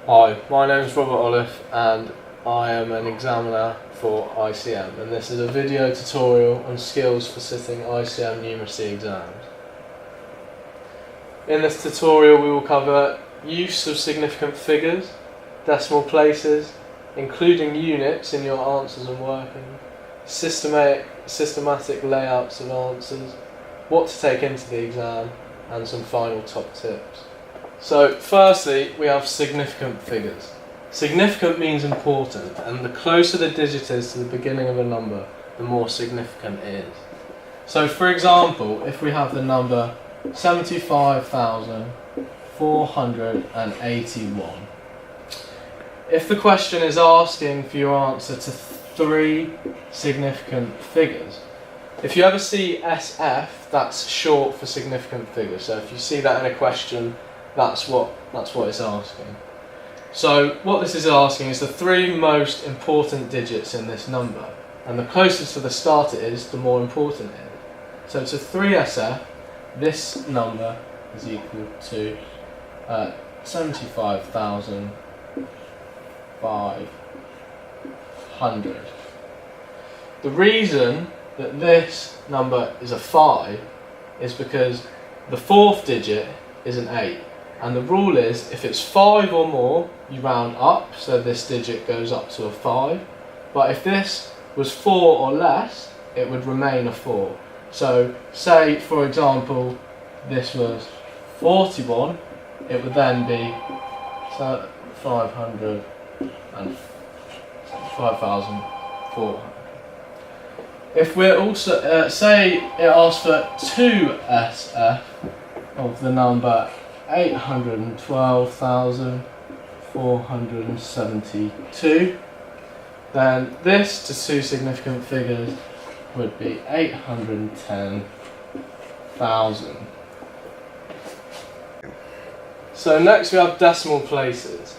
Hi, my name is Robert Olive and I am an examiner for ICM, and this is a video tutorial on skills for sitting ICM numeracy exams. In this tutorial we will cover use of significant figures, decimal places, including units in your answers and working, systematic layouts of answers, what to take into the exam, and some final top tips. So firstly, we have significant figures. Significant means important, and the closer the digit is to the beginning of a number, the more significant it is. So for example, if we have the number 75,481, if the question is asking for your answer to 3 significant figures, if you ever see SF, that's short for significant figures. So if you see that in a question, that's what it's asking. So what this is asking is the 3 most important digits in this number, and the closer to the start it is, the more important it is. So to 3SF, this number is equal to 75,500. The reason that this number is a 5 is because the 4th digit is an 8. And the rule is, if it's 5 or more, you round up, so this digit goes up to a 5. But if this was 4 or less, it would remain a 4. So, say, for example, this was 41, it would then be 500 and 5,400. If we're also, say it asks for 2SF of the number 812,472, then this to 2 significant figures would be 810,000. So next we have decimal places.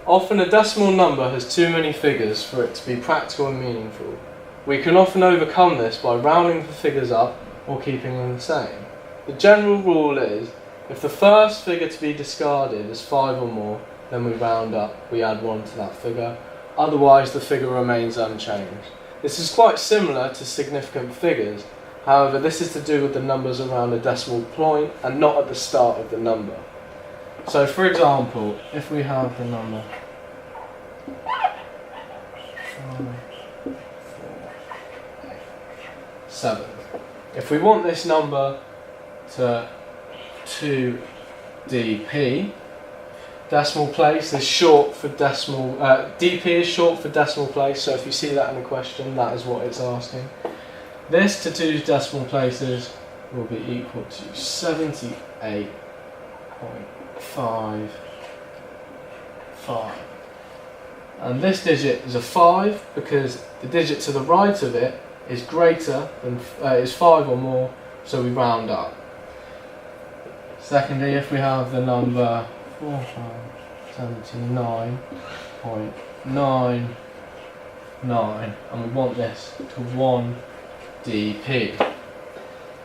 Often a decimal number has too many figures for it to be practical and meaningful. We can often overcome this by rounding the figures up or keeping them the same. The general rule is, if the first figure to be discarded is 5 or more, then we round up, we add 1 to that figure, otherwise the figure remains unchanged. This is quite similar to significant figures, however this is to do with the numbers around a decimal point and not at the start of the number. So for example, if we have the number 7, if we want this number to 2dp, decimal place is short for decimal, dp is short for decimal place, so if you see that in the question, that is what it's asking. This to 2 decimal places will be equal to 78.55, and this digit is a 5 because the digit to the right of it is greater than is 5 or more, so we round up. Secondly, if we have the number 479.99 and we want this to 1dp.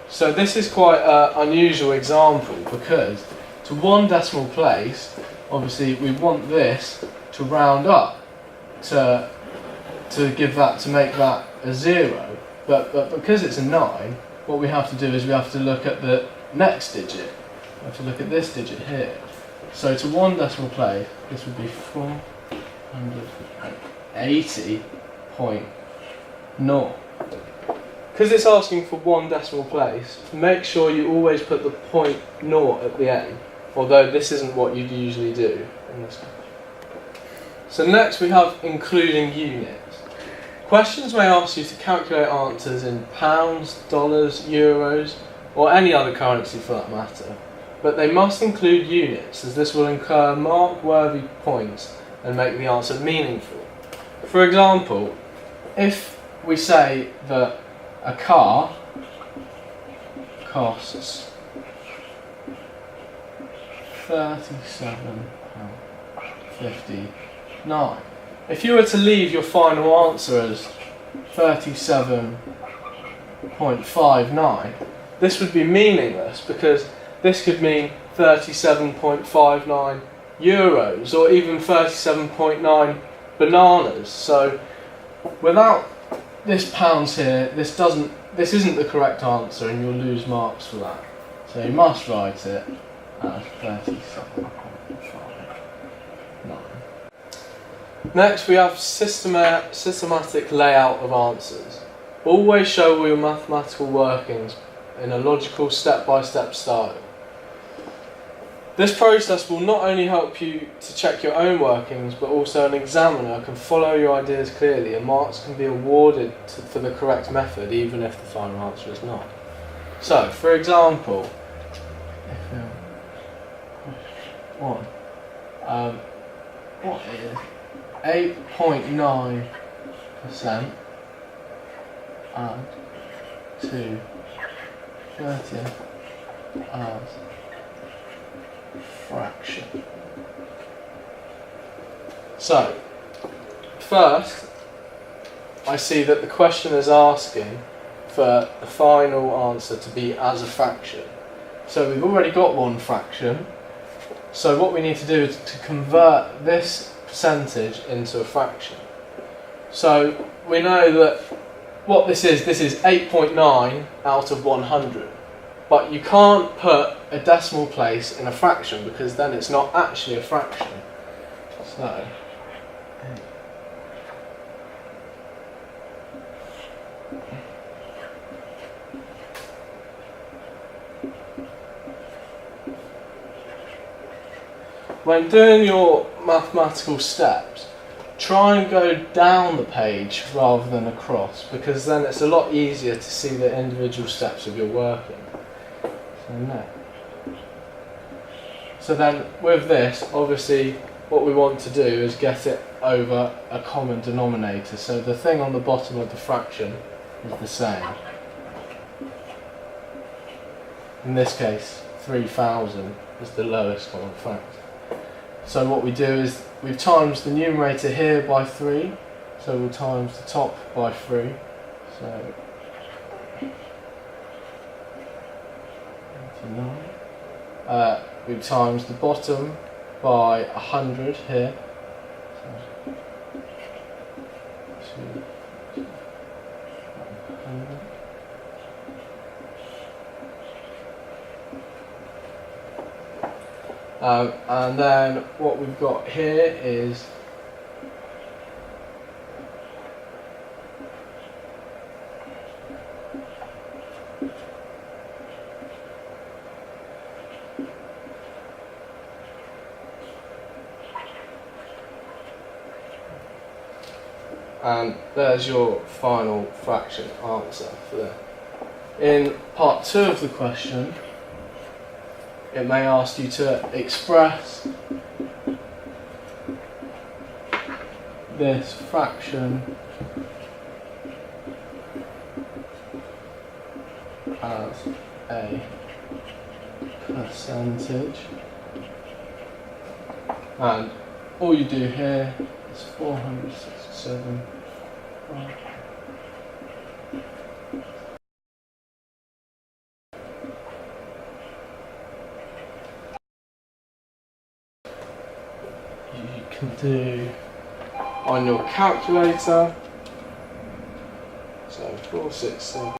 So this is quite an unusual example because to 1 decimal place, obviously we want this to round up to make that a 0, but because it's a 9, what we have to do is we have to look at the next digit. We have to look at this digit here. So to 1 decimal place, this would be 480.0. Because it's asking for 1 decimal place, make sure you always put the point 0 at the end, although this isn't what you'd usually do in this one. So next we have including units. Questions may ask you to calculate answers in pounds, dollars, euros, or any other currency for that matter, but they must include units, as this will incur mark-worthy points and make the answer meaningful. For example, if we say that a car costs £37.59, if you were to leave your final answer as 37.59, this would be meaningless because this could mean 37.59 euros or even 37.9 bananas. So without this pounds here, this isn't the correct answer, and you'll lose marks for that. So you must write it as 37.59. Next we have systematic layout of answers. Always show all your mathematical workings in a logical step-by-step style. This process will not only help you to check your own workings, but also an examiner can follow your ideas clearly, and marks can be awarded for the correct method even if the final answer is not. So, for example, what is 8.9% add to 30 as fraction? So, first, I see that the question is asking for the final answer to be as a fraction. So we've already got one fraction. So what we need to do is to convert this percentage into a fraction. So we know that what this is 8.9 out of 100. But you can't put a decimal place in a fraction because then it's not actually a fraction. So, when doing your mathematical steps, try and go down the page rather than across, because then it's a lot easier to see the individual steps of your working. So then with this, obviously what we want to do is get it over a common denominator. So the thing on the bottom of the fraction is the same. In this case, 3,000 is the lowest common factor. So what we do is we've times the numerator here by 3, so we'll times the top by 3. So we times the bottom by 100 here. So 100. And then what we've got here is and there's your final fraction answer for that. In part 2 of the question, it may ask you to express this fraction as a percentage, and all you do here is 467. You can do on your calculator, so 467.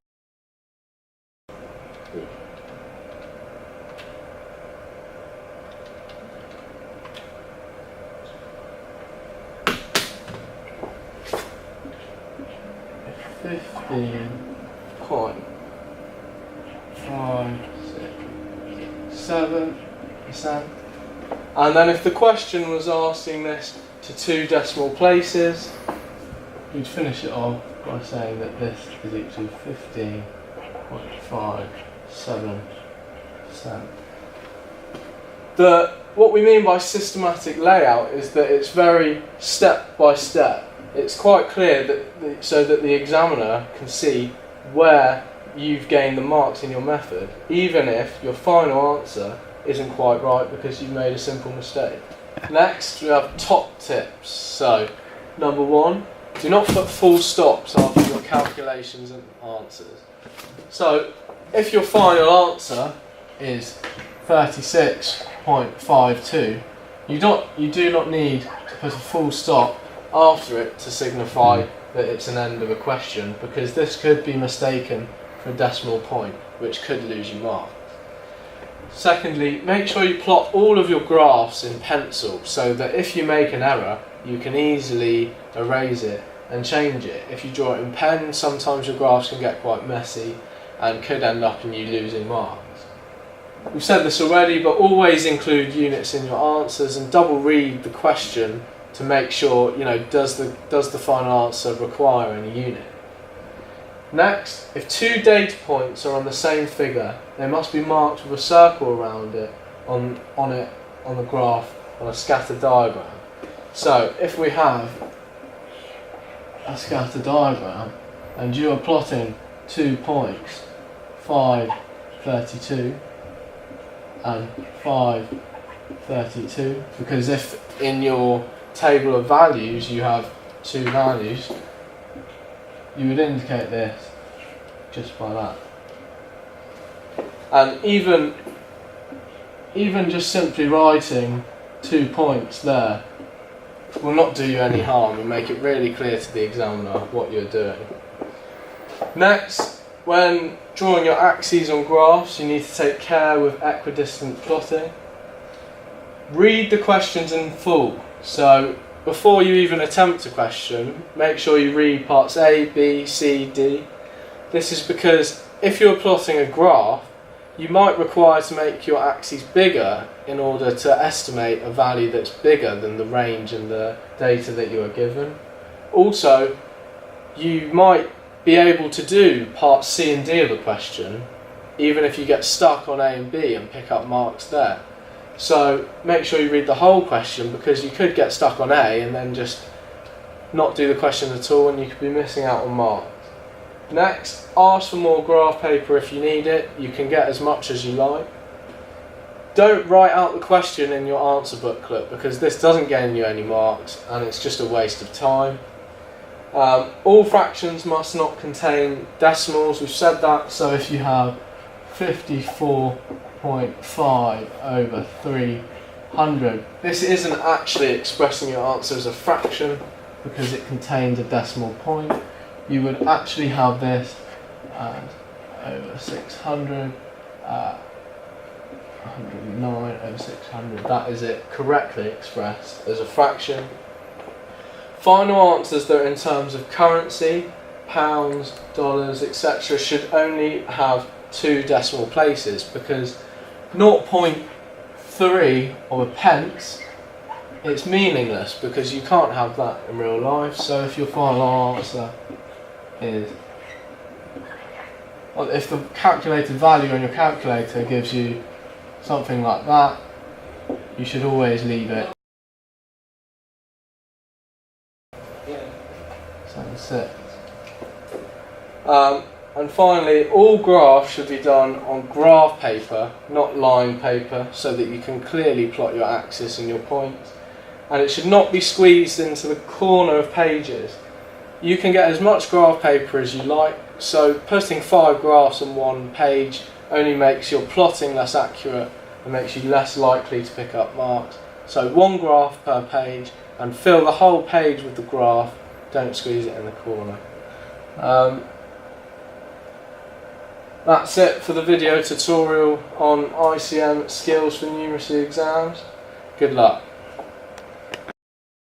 %. And then if the question was asking this to 2 decimal places, we'd finish it off by saying that this is equal to 15.57%. What we mean by systematic layout is that it's very step by step. It's quite clear that so that the examiner can see where you've gained the marks in your method, even if your final answer isn't quite right because you've made a simple mistake. Next, we have top tips. So, number 1, do not put full stops after your calculations and answers. So, if your final answer is 36.52, You do not need to put a full stop after it to signify that it's an end of a question, because this could be mistaken for a decimal point, which could lose you marks. Secondly, make sure you plot all of your graphs in pencil so that if you make an error, you can easily erase it and change it. If you draw it in pen, sometimes your graphs can get quite messy and could end up in you losing marks. We've said this already, but always include units in your answers and double read the question to make sure, does the final answer require any unit. Next, if two data points are on the same figure, they must be marked with a circle around it on the graph on a scatter diagram. So if we have a scatter diagram and you are plotting 2 points, 532 and 532, because if in your table of values you have two values, you would indicate this just by that. And even just simply writing 2 points there will not do you any harm and make it really clear to the examiner what you're doing. Next, when drawing your axes on graphs, you need to take care with equidistant plotting. Read the questions in full. So before you even attempt a question, make sure you read parts A, B, C, D. This is because if you're plotting a graph, you might require to make your axes bigger in order to estimate a value that's bigger than the range and the data that you are given. Also, you might be able to do parts C and D of a question, even if you get stuck on A and B and pick up marks there. So make sure you read the whole question, because you could get stuck on A and then just not do the question at all and you could be missing out on marks. Next, ask for more graph paper if you need it. You can get as much as you like. Don't write out the question in your answer booklet, because this doesn't gain you any marks and it's just a waste of time. All fractions must not contain decimals, we've said that, so if you have 54.5 over 300, this isn't actually expressing your answer as a fraction because it contains a decimal point. You would actually have this as over 600, 109 over 600, that is it correctly expressed as a fraction. Final answers that are in terms of currency, pounds, dollars, etc. should only have 2 decimal places, because 0.3 of a pence, it's meaningless because you can't have that in real life. So if your final answer is, well, if the calculated value on your calculator gives you something like that, you should always leave it. So that's it. And finally, all graphs should be done on graph paper, not line paper, so that you can clearly plot your axis and your points. And it should not be squeezed into the corner of pages. You can get as much graph paper as you like, so putting 5 graphs on one page only makes your plotting less accurate and makes you less likely to pick up marks. So 1 graph per page, and fill the whole page with the graph, don't squeeze it in the corner. That's it for the video tutorial on ICM skills for numeracy exams. Good luck.